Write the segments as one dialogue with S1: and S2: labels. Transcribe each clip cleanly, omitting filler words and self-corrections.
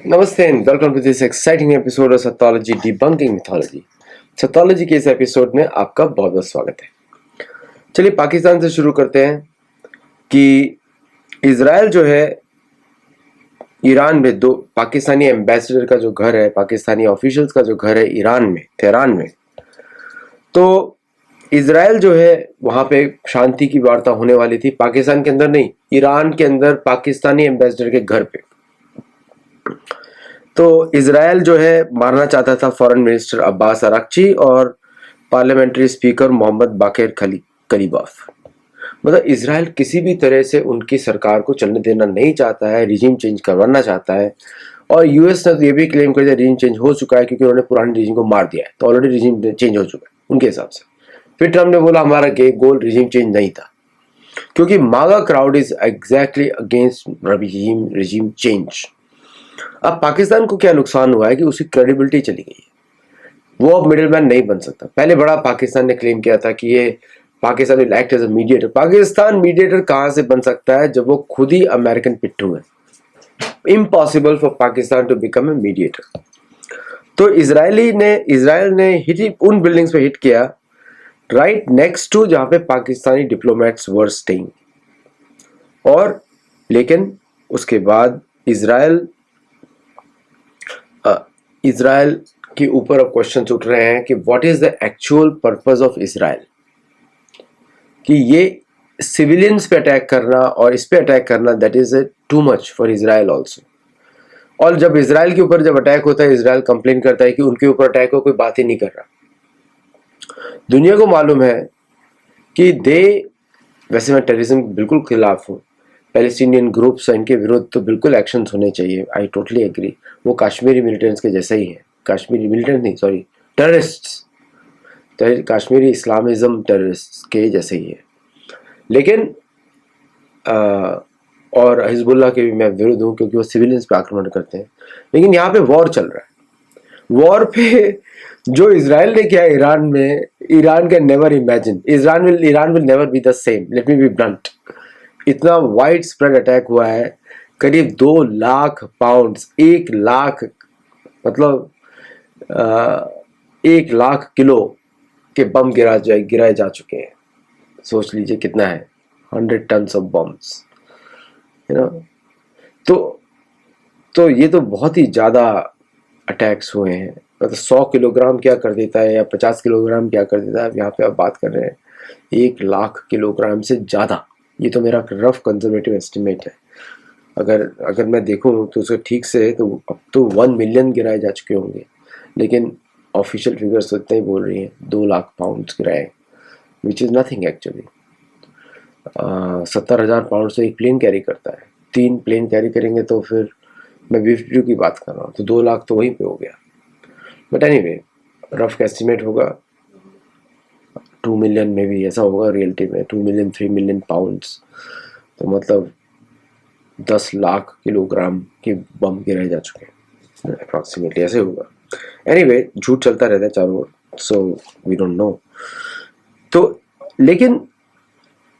S1: Namaste and welcome to this exciting episode of Sathology Debunking Mythology. Sathology के इस episode में आपका बहुत बहुत स्वागत है। चलिए पाकिस्तान से शुरू करते हैं कि इजराइल जो है ईरान में दो पाकिस्तानी एम्बेसडर का जो घर है, पाकिस्तानी ऑफिशियल्स का जो घर है ईरान में, तेहरान में, तो इजराइल जो है वहां पे शांति की वार्ता होने वाली थी। पाकिस्तान के अंदर नहीं, ईरान के अंदर पाकिस्तानी एम्बेसडर के घर पे। तो इजराइल जो है मारना चाहता था फॉरेन मिनिस्टर अब्बास अराक्ची और पार्लियामेंट्री स्पीकर मोहम्मद बाकिर कलीबॉफ। मतलब इजराइल किसी भी तरह से उनकी सरकार को चलने देना नहीं चाहता है, रिजीम चेंज करवाना चाहता है। और यूएस ने तो ये भी क्लेम कर दिया रिजीम चेंज हो चुका है क्योंकि उन्होंने पुराने रिजीम को मार दिया है, तो ऑलरेडी रिजीम चेंज हो चुका है उनके हिसाब से। फिर ट्रम्प ने बोला हमारा गोल रिजीम चेंज नहीं था, क्योंकि मागा crowd is exactly against regime change. अब पाकिस्तान को क्या नुकसान हुआ है कि उसकी क्रेडिबिलिटी चली गई है, वो अब मिडिलमैन नहीं बन सकता। पहले बड़ा पाकिस्तान ने क्लेम किया था कि ये Pakistan will act as a mediator. Pakistan mediator कहां से बन सकता है जब वो खुद ही अमेरिकन पिट्ठू है। Impossible for Pakistan to become a mediator. तो इजराइल ने हिट उन बिल्डिंग्स पे हिट किया राइट नेक्स्ट टू जहां पे पाकिस्तानी डिप्लोमेट्स वर स्टेइंग। और लेकिन उसके बाद इजराइल के ऊपर अब क्वेश्चन उठ रहे हैं कि what is the actual purpose of Israel, कि ये सिविलियंस पे अटैक करना और इस पे अटैक करना that is too much for Israel also. और जब इजराइल के ऊपर जब अटैक होता है, इजराइल कंप्लेन करता है कि उनके ऊपर अटैक हो, कोई बात ही नहीं कर रहा। दुनिया को मालूम है कि वैसे मैं टेररिज्म बिल्कुल खिलाफ हूँ, पैलेस्टीनियन ग्रुप्स इनके विरुद्ध तो बिल्कुल एक्शन होने चाहिए, आई टोटली एग्री। वो कश्मीरी मिलिटेंट्स के जैसे ही है, कश्मीरी मिलिटेंट नहीं sorry terrorists, Kashmiri Islamism terrorist के जैसे ही है। लेकिन और हिजबुल्लाह के भी मैं विरुद्ध हूँ क्योंकि वो सिविलियंस पे आक्रमण करते हैं। लेकिन यहाँ पे वॉर चल रहा है। वॉर पे जो इजराइल ने किया ईरान में, Iran can never imagine, Iran will never be the same, let me be blunt. इतना वाइड स्प्रेड अटैक हुआ है, करीब 2 लाख पाउंड्स, 1 लाख मतलब 1 लाख किलो के बम गिराए जा चुके हैं। सोच लीजिए कितना है, 100 tons of bombs, you know. तो ये तो बहुत ही ज़्यादा अटैक्स हुए हैं। मतलब 100 किलोग्राम क्या कर देता है या 50 किलोग्राम क्या कर देता है, यहाँ पे आप बात कर रहे हैं 1 लाख किलोग्राम से ज़्यादा। ये तो मेरा रफ कंजर्वेटिव एस्टिमेट है। अगर मैं देखूं तो उसको ठीक से तो अब तो 1 मिलियन गिराए जा चुके होंगे, लेकिन ऑफिशियल फिगर्स तो इतने ही बोल रही हैं 2 लाख पाउंड्स गिराए, which is nothing actually. 70,000 pound से एक प्लेन कैरी करता है, 3 प्लेन कैरी करेंगे तो फिर मैं B-52 की बात कर रहा हूँ, तो 2 लाख तो वहीं पे हो गया। बट एनीवे रफ एस्टिमेट होगा 2 मिलियन में भी ऐसा होगा रियलिटी में, 2 मिलियन 3 मिलियन पाउंड्स, तो मतलब 10 लाख किलोग्राम के बम गिराए जा चुके हैं अप्रॉक्सीमेटली, ऐसे होगा। एनीवे झूठ चलता रहता है चारों ओर, सो वी डोंट नो। तो लेकिन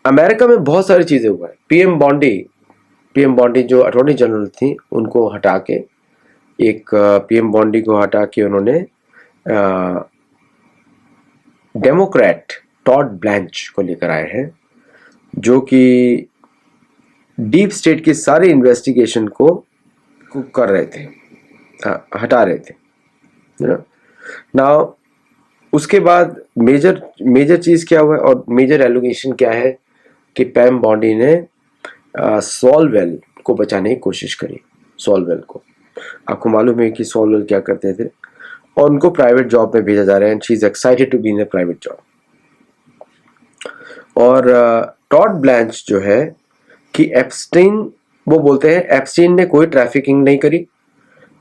S1: अमेरिका में बहुत सारी चीज़ें हुआ है। पीएम बॉन्डी जो अटॉर्नी जनरल थी उनको हटा के, एक पीएम बॉन्डी को हटा के उन्होंने डेमोक्रेट टॉड ब्लैंच को लेकर आए हैं, जो कि डीप स्टेट की सारी इन्वेस्टिगेशन को कर रहे थे, हटा रहे थे ना। उसके बाद मेजर चीज़ क्या हुआ है और मेजर एलिगेशन क्या है कि पैम बॉन्डी ने सॉलवेल को बचाने की कोशिश करी। सॉलवेल को आपको मालूम है कि सॉलवेल क्या करते थे, और उनको प्राइवेट जॉब में भेजा जा रहा है and she is excited to be in a private job. और टॉड ब्लैंच जो है कि एप्स्टीन, वो बोलते हैं एप्स्टीन ने कोई ट्रैफिकिंग नहीं करी,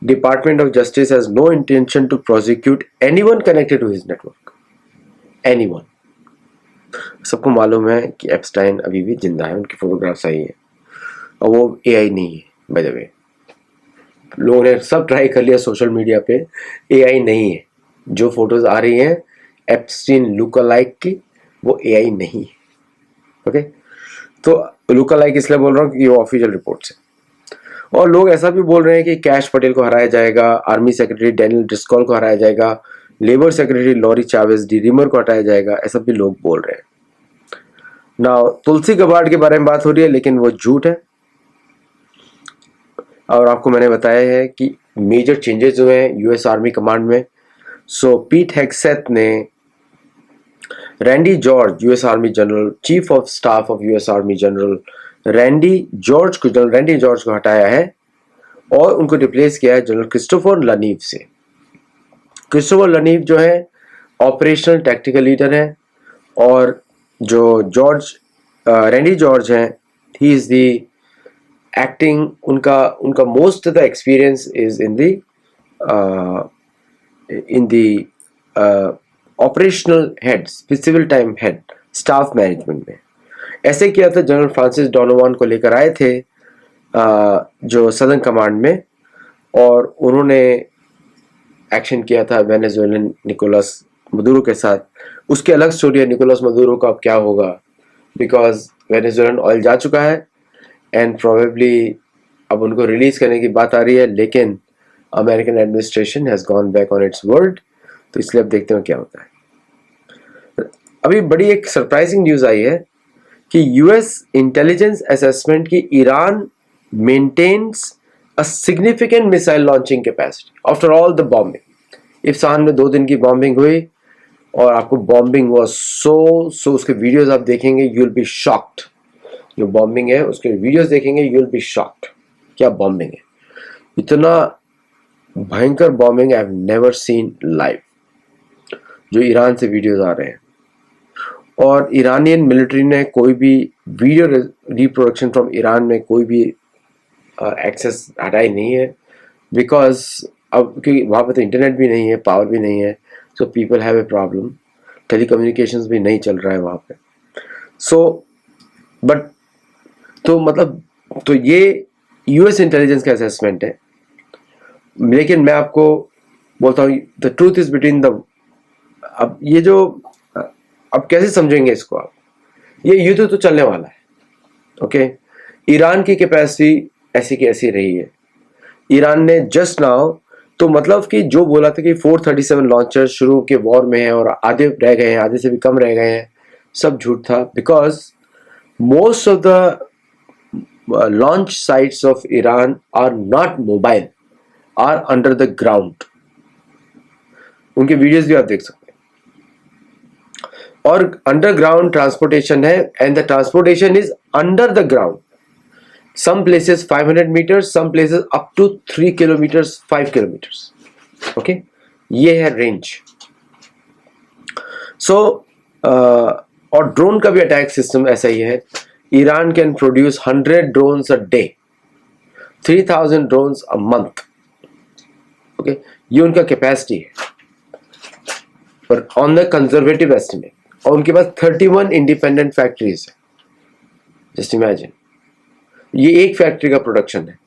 S1: department of justice has no intention to prosecute anyone connected to his network, anyone. सबको मालूम है कि एप्स्टाइन अभी भी जिंदा है, उनकी फोटोग्राफ्स आई है, और वो एआई नहीं है बाय द वे। लोगों ने सब ट्राई कर लिया सोशल मीडिया पे, एआई नहीं है। जो फोटोज आ रही हैं एप्स्टीन लुक अलाइक की, वो एआई नहीं है। ओके, तो लुक अलाइक इसलिए बोल रहा हूँ कि ये ऑफिशियल रिपोर्ट्स है। और लोग ऐसा भी बोल रहे हैं कि कैश पटेल को हराया जाएगा, आर्मी सेक्रेटरी डेनियल ड्रिस्कॉल को हराया जाएगा, labour secretary Lori Chavez DeRemer को हटाया जाएगा, ऐसा भी लोग बोल रहे हैं। नाउ तुलसी गबार्ड के बारे में बात हो रही है, लेकिन वो झूठ है। और आपको मैंने बताया है कि मेजर चेंजेस हुए हैं यूएस आर्मी कमांड में। सो पीट हेग्सेथ ने Randy George, US army general, chief of staff of US army general general Randy George को हटाया है और उनको रिप्लेस किया है जनरल क्रिस्टोफर लनीव से। क्रिस्टोफर लनीव जो है ऑपरेशनल टैक्टिकल लीडर है, और जो रैंडी जॉर्ज हैं, ही इज द एक्टिंग, उनका most of the experience is in the operational head, civil time head, staff management में। ऐसे किया था जनरल फ्रांसिस डोनोवान को लेकर आए थे जो सदर्न कमांड में, और उन्होंने एक्शन किया था वेनेजुएलन निकोलस मदुरो के साथ। उसकी अलग स्टोरी है निकोलस मदुरो का अब क्या होगा, बिकॉज वेनेजुएलन ऑयल जा चुका है एंड प्रोबेबली अब उनको रिलीज करने की बात आ रही है, लेकिन American administration has gone back on it's word. तो इसलिए अब देखते हैं क्या होता है। अभी बड़ी एक सरप्राइजिंग न्यूज आई है कि यूएस इंटेलिजेंस असेसमेंट की Iran maintains a significant missile launching capacity after all the bombing. इफ्सान में 2 दिन की बॉम्बिंग हुई और आपको बॉम्बिंग वाज सो उसके वीडियोस आप देखेंगे, यू विल बी शॉक्ड। जो बॉम्बिंग है उसके वीडियोस देखेंगे, यू विल बी शॉक्ड। क्या बॉम्बिंग है, इतना भयंकर bombing I have never seen live. जो ईरान से वीडियोस आ रहे हैं, और ईरानियन मिलिट्री ने कोई भी वीडियो रिप्रोडक्शन फ्रॉम ईरान में कोई भी एक्सेस हटाई नहीं है, बिकॉज अब क्योंकि वहाँ पर तो इंटरनेट भी नहीं है, पावर भी नहीं है, so people have a problem. Telecommunications भी नहीं चल रहा है वहाँ पे। सो बट तो मतलब तो ये यूएस इंटेलिजेंस का असेसमेंट है, लेकिन मैं आपको बोलता हूँ the truth is between the. अब ये जो अब कैसे समझेंगे इसको आप, ये युद्ध तो चलने वाला है, ओके। ईरान की कैपेसिटी ऐसी की ऐसी रही है। ईरान ने जस्ट नाउ तो मतलब कि जो बोला था कि 437 लॉन्चर शुरू के वॉर में है और आधे रह गए हैं, आधे से भी कम रह गए हैं, सब झूठ था। Because most of the launch sites of Iran are not mobile, are under the ground. उनके वीडियोस भी आप देख सकते हैं, और अंडरग्राउंड ट्रांसपोर्टेशन है, and the transportation is under the ground. Some places 500 meters, some places up to 3 kilometers, 5 kilometers. Okay, ये है रेंज। सो और ड्रोन का भी अटैक सिस्टम ऐसा ही है। Iran can produce 100 drones a day, 3000 drones a month. Okay, ये उनका capacity है, पर ऑन द कंजर्वेटिव एस्टिमेट। और उनके पास 31 इंडिपेंडेंट फैक्ट्रीज है। जस्ट इमेजिन, ये एक फैक्ट्री का प्रोडक्शन है।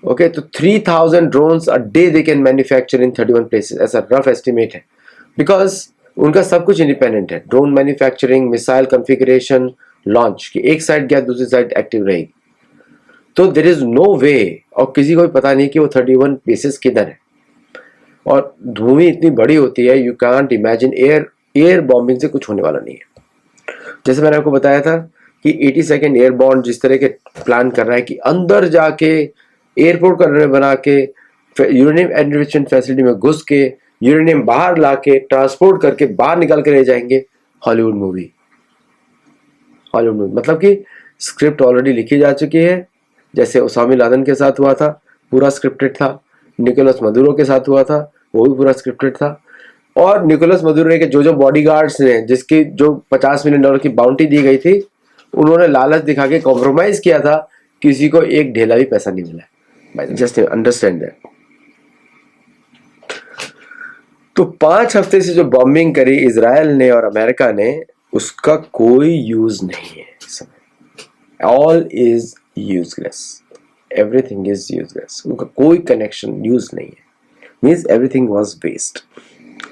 S1: ओके, तो 3000 drones a day they can manufacture in 31 places, ऐसा रफ एस्टिमेट है। बिकॉज उनका सब कुछ इंडिपेंडेंट है, drone manufacturing, missile configuration, launch की एक साइड गया दूसरी साइड एक्टिव रहेगी। तो देयर इज नो वे, और किसी को भी पता नहीं कि वो 31 प्लेसेस किधर है। और भूमि इतनी बड़ी होती है, you can't imagine. Air bombing से कुछ होने वाला नहीं है। जैसे मैंने आपको बताया था कि 82nd एयरबॉर्न जिस तरह के प्लान कर रहा है कि अंदर जाके एयरपोर्ट का रनवे बना के यूरेनियम एनरिचमेंट फैसिलिटी में घुस के यूरेनियम बाहर लाके ट्रांसपोर्ट करके बाहर निकाल के ले जाएंगे। हॉलीवुड मूवी मतलब कि स्क्रिप्ट ऑलरेडी लिखी जा चुकी है। जैसे ओसामा लादेन के साथ हुआ था, पूरा स्क्रिप्टेड था। निकोलस मदुरो के साथ हुआ था, वो भी पूरा स्क्रिप्टेड था। और निकोलस मदुरो के जो बॉडीगार्ड्स ने, जिसकी जो $50 मिलियन की बाउंटी दी गई थी, उन्होंने लालच दिखा के कॉम्प्रोमाइज किया था, किसी को एक ढेला भी पैसा नहीं मिला। Just understand that. तो 5 हफ्ते से जो बॉम्बिंग करी इजराइल ने और अमेरिका ने, उसका कोई यूज नहीं है इस समय। All is useless, everything is useless. उनका कोई कनेक्शन, यूज नहीं है, मीन्स एवरीथिंग वाज वेस्ट।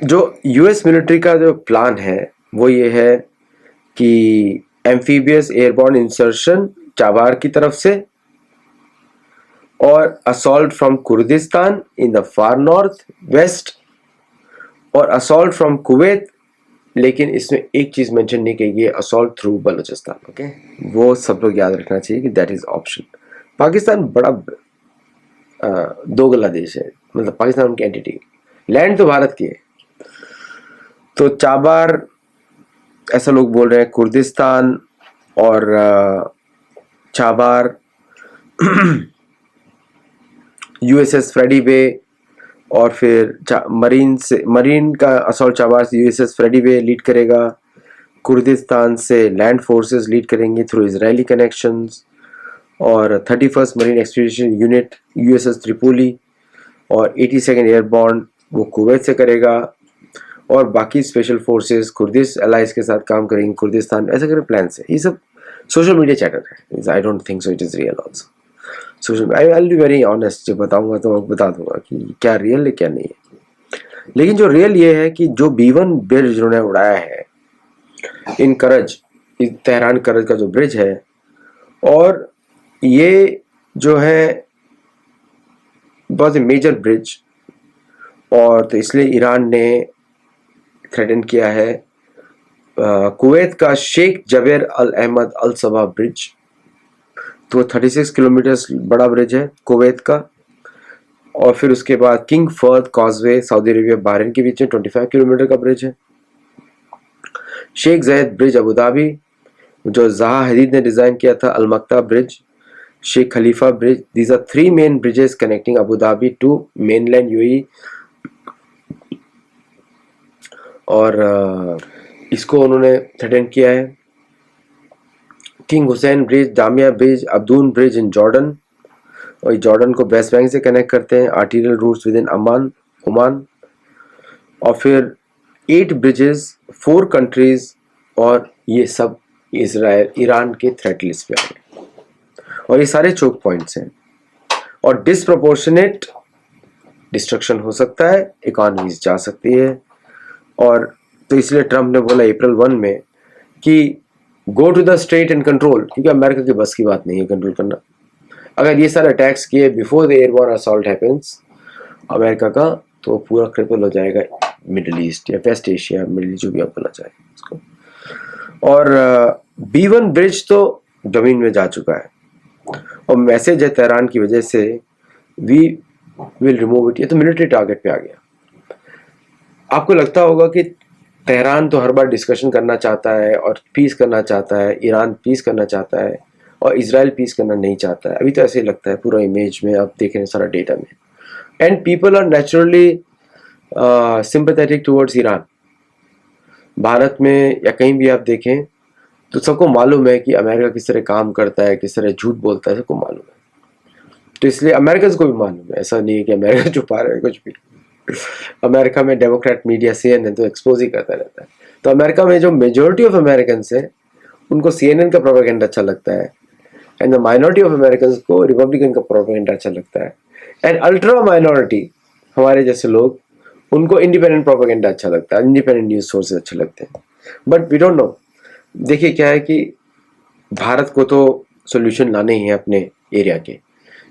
S1: जो यूएस मिलिट्री का जो प्लान है वो ये है कि एम्फीबियस एयरबॉर्न इंसर्शन चाबार की तरफ से, और assault from Kurdistan in the far north west, और असॉल्ट फ्रॉम कुवैत, लेकिन इसमें एक चीज मेंशन नहीं की गई, असॉल्ट थ्रू बलूचिस्तान। ओके, वो सब लोग याद रखना चाहिए कि दैट इज ऑप्शन। पाकिस्तान बड़ा दोगला देश है, मतलब पाकिस्तान उनकी एंटिटी, लैंड तो भारत की है। तो चाबार ऐसा लोग बोल रहे हैं, कुर्दिस्तान और चाबार यूएसएस फ्रेडी बे, और फिर मरीन का असॉल्ट चाबार से यूएसएस फ्रेडी बे लीड करेगा। कुर्दिस्तान से लैंड फोर्सेस लीड करेंगे थ्रू इजरायली कनेक्शंस, और 31st marine expedition unit USS Tripoli, और 82nd एयरबॉर्न वो कुवैत से करेगा, और बाकी स्पेशल फोर्सेस कुर्दिश अलाइज के साथ काम करेंगे कुर्दिस्तान, ऐसे करके प्लान्स है। ये सब सोशल मीडिया चैटर है, I don't think so it is real also. Social I will be very honest, जब बताऊंगा तो बता दूंगा कि क्या रियल है क्या नहीं है। लेकिन जो रियल ये है कि जो B1 ब्रिज उन्होंने उड़ाया है इन करज, तेहरान करज का जो ब्रिज है, और ये जो है बहुत ही मेजर ब्रिज, और तो इसलिए ईरान ने थ्रेटन किया है कुवैत का शेख जबेर अल अहमद अल सबा ब्रिज। तो 36 किलोमीटर बड़ा ब्रिज है कुवैत का, और फिर उसके बाद King Fahd Causeway Saudi Arabia Bahrain के बीच में 25 किलोमीटर का ब्रिज है। शेख जायद ब्रिज अबू धाबी जो जहा हदीद ने डिजाइन किया था, Al Maqta bridge, Sheikh Khalifa bridge, these are 3 main bridges connecting Abu Dhabi to mainland UAE. और इसको उन्होंने थ्रेटन किया है। King Hussein bridge, Jamia bridge, Abdoun bridge in Jordan, और जॉर्डन को वेस्ट बैंक से कनेक्ट करते हैं, arterial routes within Oman. और फिर 8 ब्रिजेस 4 कंट्रीज, और ये सब इसराइल ईरान के थ्रेट लिस्ट पे आ गए, और ये सारे चोक पॉइंट्स हैं, और डिसप्रोपोर्शनेट डिस्ट्रक्शन हो सकता है, इकोनॉमीज जा सकती है। और तो इसलिए ट्रम्प ने बोला अप्रैल 1 में कि go to the strait and control, क्योंकि अमेरिका की बस की बात नहीं है कंट्रोल करना। अगर ये सारे अटैक्स किए before the airborne assault happens America का, तो पूरा क्रिपल हो जाएगा मिडिल ईस्ट या वेस्ट एशिया, मिडिल जो भी आप बोलना चाहें इसको। और B1 ब्रिज तो जमीन में जा चुका है, और मैसेज है तेहरान की वजह से वी विल रिमूव इट, ये तो मिलिट्री टारगेट पे आ गया। आपको लगता होगा कि तेहरान तो हर बार डिस्कशन करना चाहता है और पीस करना चाहता है, ईरान पीस करना चाहता है और इजराइल पीस करना नहीं चाहता है। अभी तो ऐसे ही लगता है पूरा इमेज में, आप देख रहे हैं सारा डेटा में। And people are naturally sympathetic towards Iran. Bharat में या कहीं भी आप देखें तो सबको मालूम है कि अमेरिका किस तरह काम करता है, किस तरह झूठ बोलता है, सबको मालूम है। तो इसलिए अमेरिकन को भी मालूम है, ऐसा नहीं है कि अमेरिका छुपा रहा है कुछ भी। अमेरिका में डेमोक्रेट मीडिया CNN तो एक्सपोज ही करता रहता है। तो अमेरिका में जो मेजोरिटी ऑफ अमेरिकन है उनको CNN का प्रोपेगेंडा अच्छा लगता है, and the minority of American को रिपब्लिकन का प्रोपेगेंडा अच्छा लगता है, एंड अल्ट्रा माइनॉरिटी हमारे जैसे लोग उनको इंडिपेंडेंट प्रोपेगेंडा अच्छा लगता है, इंडिपेंडेंट न्यूज सोर्सेज अच्छे लगते हैं। But we don't know. देखिए क्या है कि भारत को तो सोल्यूशन लाने ही है अपने एरिया के,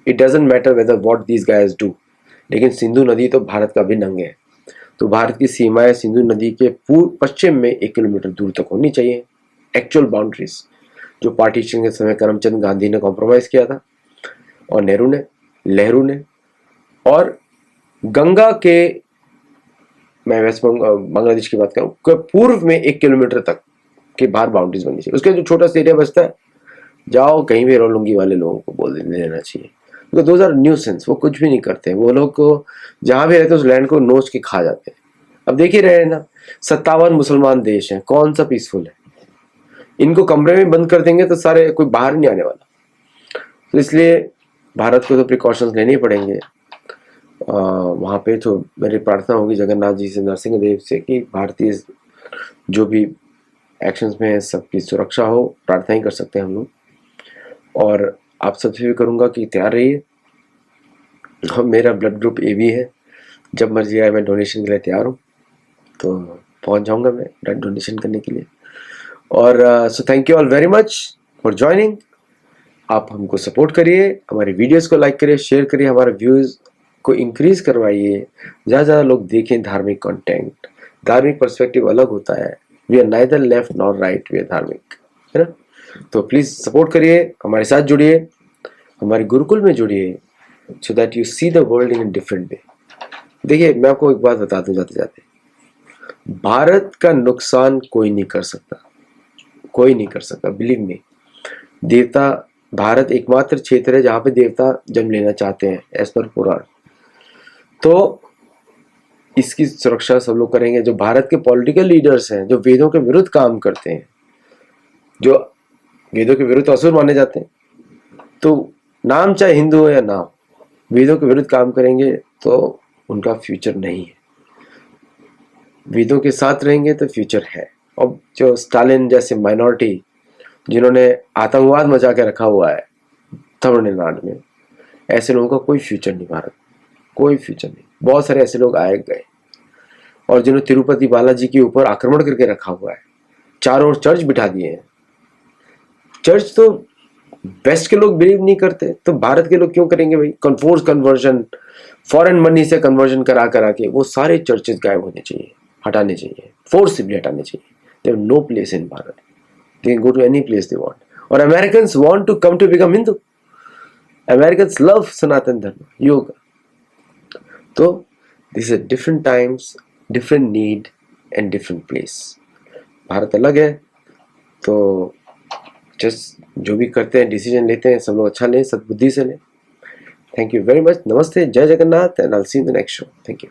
S1: it doesn't matter whether what these guys do. लेकिन सिंधु नदी तो भारत का अभिन्न अंग है, तो भारत की सीमाएं सिंधु नदी के पूर्व पश्चिम में 1 किलोमीटर दूर तक होनी चाहिए, एक्चुअल बाउंड्रीज, जो पार्टीशन के समय करमचंद गांधी ने कॉम्प्रोमाइज किया था, और नेहरू ने। और गंगा के, मैं वेस्ट बांग्लादेश की बात करूं, पूर्व में 1 किलोमीटर तक के बाहर बाउंड्रीज बननी चाहिए। उसके जो छोटा सा एरिया बचता है, जाओ कहीं भी रोलुंगी वाले लोगों को बोल देना चाहिए, तो दोज आर न्यूसेंस, वो कुछ भी नहीं करते हैं। वो लोग को जहां भी रहते हैं उस लैंड को नोच के खा जाते हैं। अब देख ही रहे हैं ना, 57 मुसलमान देश हैं, कौन सा पीसफुल है। इनको कमरे में बंद कर देंगे तो सारे कोई बाहर नहीं आने वाला। तो इसलिए भारत को तो प्रिकॉशंस लेने ही पड़ेंगे। वहाँ पे तो मेरी प्रार्थना होगी जगन्नाथ जी से, नरसिंह देव से, कि भारतीय जो भी एक्शंस में है सबकी सुरक्षा हो, प्रार्थना ही कर सकते हैं हम लोग। और आप सबसे भी करूँगा कि तैयार रहिए। मेरा ब्लड ग्रुप AB है, जब मर्जी आए मैं डोनेशन के लिए तैयार हूँ, तो पहुँच जाऊँगा मैं ब्लड डोनेशन करने के लिए। और so thank you all very much for joining, आप हमको सपोर्ट करिए, हमारे वीडियोस को लाइक करिए, शेयर करिए, हमारे व्यूज को इंक्रीज करवाइए, ज़्यादा लोग देखें धार्मिक कंटेंट। धार्मिक पर्सपेक्टिव अलग होता है। We are neither left nor right, we are धार्मिक, है ना। तो प्लीज सपोर्ट करिए, हमारे साथ जुड़िए, हमारे गुरुकुल में जुड़िए, so that you see the world in different way. देखिए, मैं आपको एक बात बता दूं जाते जाते, भारत का नुकसान कोई नहीं कर सकता, कोई नहीं कर सकता, बिलीव मी। देवता, भारत एकमात्र क्षेत्र है जहां पे देवता जन्म लेना चाहते हैं एज पर पुराण। तो इसकी सुरक्षा सब लोग करेंगे। जो भारत के पॉलिटिकल लीडर्स हैं, जो वेदों के विरुद्ध काम करते हैं, जो वेदों के विरुद्ध असुर माने जाते हैं, तो नाम चाहे हिंदू हो या ना हो, वेदों के विरुद्ध काम करेंगे तो उनका फ्यूचर नहीं है। वेदों के साथ रहेंगे तो फ्यूचर है। अब जो स्टालिन जैसे माइनॉरिटी जिन्होंने आतंकवाद मचा के रखा हुआ है तमिलनाडु में, ऐसे लोगों का कोई फ्यूचर नहीं भारत, कोई फ्यूचर नहीं। बहुत सारे ऐसे लोग आए गए, और जिन्होंने तिरुपति बालाजी के ऊपर आक्रमण करके रखा हुआ है, चारों ओर चर्च बिठा दिए हैं। चर्च तो वेस्ट के लोग बिलीव नहीं करते, तो भारत के लोग क्यों करेंगे भाई? फोर्स कन्वर्जन, फॉरेन मनी से कन्वर्जन करा करा के वो सारे चर्चेस गायब होने चाहिए, हटाने चाहिए, फोर्सफुली हटाने चाहिए। They have no place in Bharat, they can go to any place they want. और Americans want to come to become Hindu, Americans love Sanatan Dharma, yoga. तो this is different times, different need and different place. Bharat अलग है, तो just जो भी करते हैं, decision लेते हैं, सब लोग अच्छा लें, सद्बुद्धि से लें। Thank you very much. नमस्ते, जय Jagannath, and I will see you in the next show. Thank you.